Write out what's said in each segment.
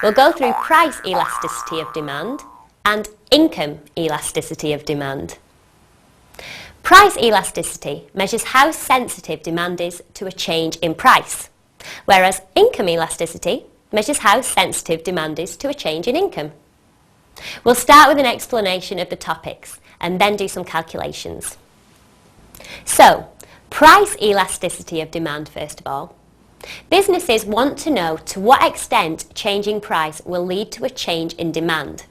We'll go through price elasticity of demand and income elasticity of demand. Price elasticity measures how sensitive demand is to a change in price, whereas income elasticity measures how sensitive demand is to a change in income. We'll start with an explanation of the topics and then do some calculations. So, price elasticity of demand first of all. Businesses want to know to what extent changing price will lead to a change in demand.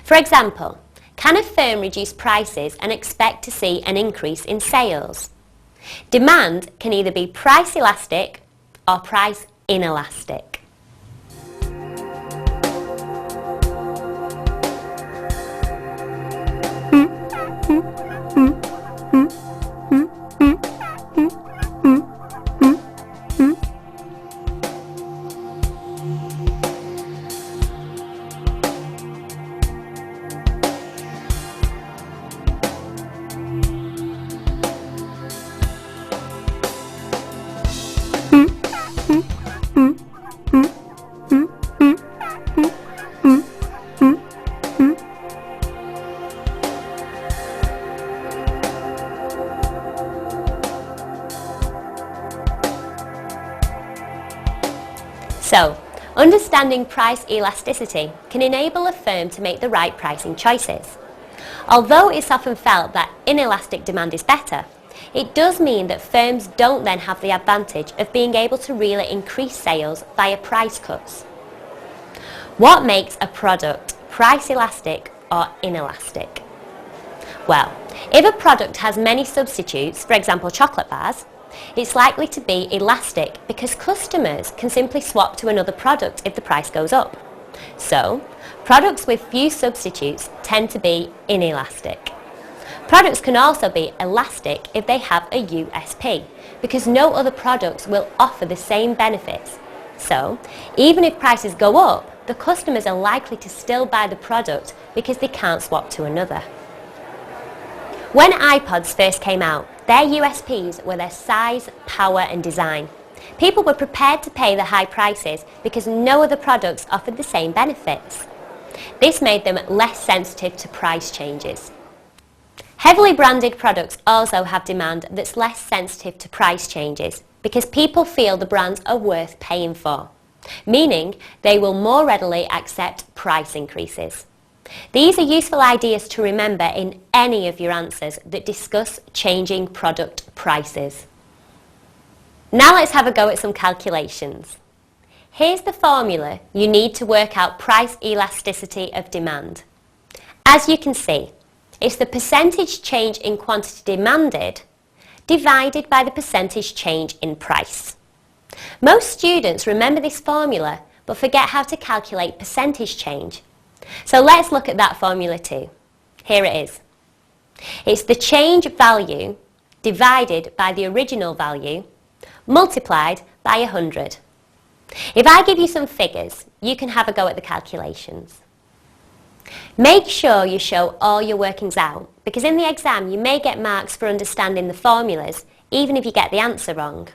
For example, can a firm reduce prices and expect to see an increase in sales? Demand can either be price elastic or price inelastic. So, understanding price elasticity can enable a firm to make the right pricing choices. Although it's often felt that inelastic demand is better, it does mean that firms don't then have the advantage of being able to really increase sales via price cuts. What makes a product price elastic or inelastic? Well, if a product has many substitutes, for example chocolate bars, it's likely to be elastic because customers can simply swap to another product if the price goes up. So, products with few substitutes tend to be inelastic. Products can also be elastic if they have a USP, because no other products will offer the same benefits. So, even if prices go up, the customers are likely to still buy the product because they can't swap to another. When iPods first came out, their USPs were their size, power and design. People were prepared to pay the high prices because no other products offered the same benefits. This made them less sensitive to price changes. Heavily branded products also have demand that's less sensitive to price changes because people feel the brands are worth paying for, meaning they will more readily accept price increases. These are useful ideas to remember in any of your answers that discuss changing product prices. Now let's have a go at some calculations. Here's the formula you need to work out price elasticity of demand. As you can see, it's the percentage change in quantity demanded divided by the percentage change in price. Most students remember this formula but forget how to calculate percentage change. So let's look at that formula too. Here it is. It's the change value divided by the original value multiplied by 100. If I give you some figures, you can have a go at the calculations. Make sure you show all your workings out, because in the exam you may get marks for understanding the formulas, even if you get the answer wrong.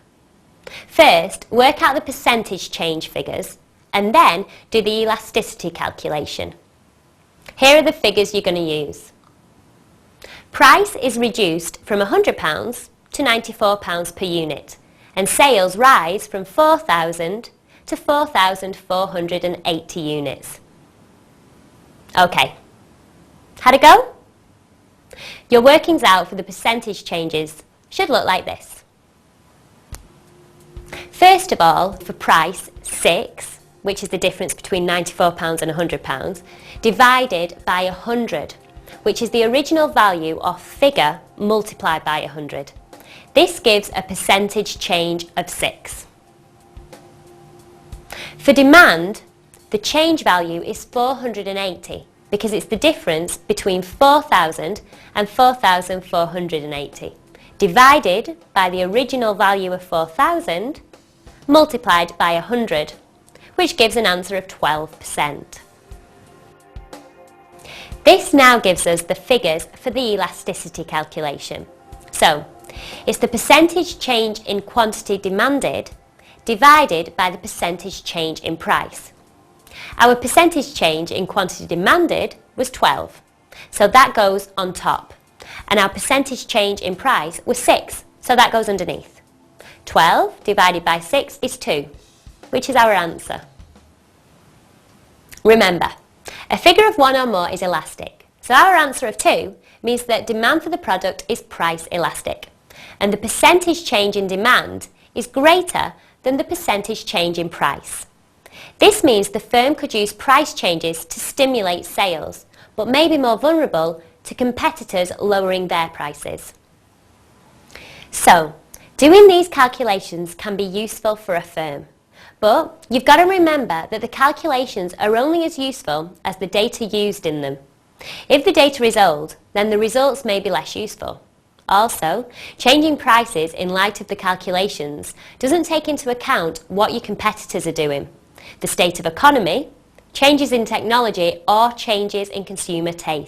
First, work out the percentage change figures, and then do the elasticity calculation. Here are the figures you're going to use. Price is reduced from £100 to £94 per unit, and sales rise from 4,000 to 4,480 units. Okay, how'd it go? Your workings out for the percentage changes should look like this. First of all, for price, 6, which is the difference between £94 and £100, divided by 100, which is the original value or figure multiplied by 100. This gives a percentage change of 6. For demand, the change value is 480 because it's the difference between 4,000 and 4,480 divided by the original value of 4,000 multiplied by 100, which gives an answer of 12%. This now gives us the figures for the elasticity calculation. So, it's the percentage change in quantity demanded divided by the percentage change in price. Our percentage change in quantity demanded was 12, so that goes on top. And our percentage change in price was 6, so that goes underneath. 12 divided by 6 is 2, which is our answer. Remember, a figure of 1 or more is elastic, so our answer of 2 means that demand for the product is price elastic, and the percentage change in demand is greater than the percentage change in price. This means the firm could use price changes to stimulate sales, but may be more vulnerable to competitors lowering their prices. So, doing these calculations can be useful for a firm, but you've got to remember that the calculations are only as useful as the data used in them. If the data is old, then the results may be less useful. Also, changing prices in light of the calculations doesn't take into account what your competitors are doing, the state of economy, changes in technology or changes in consumer taste.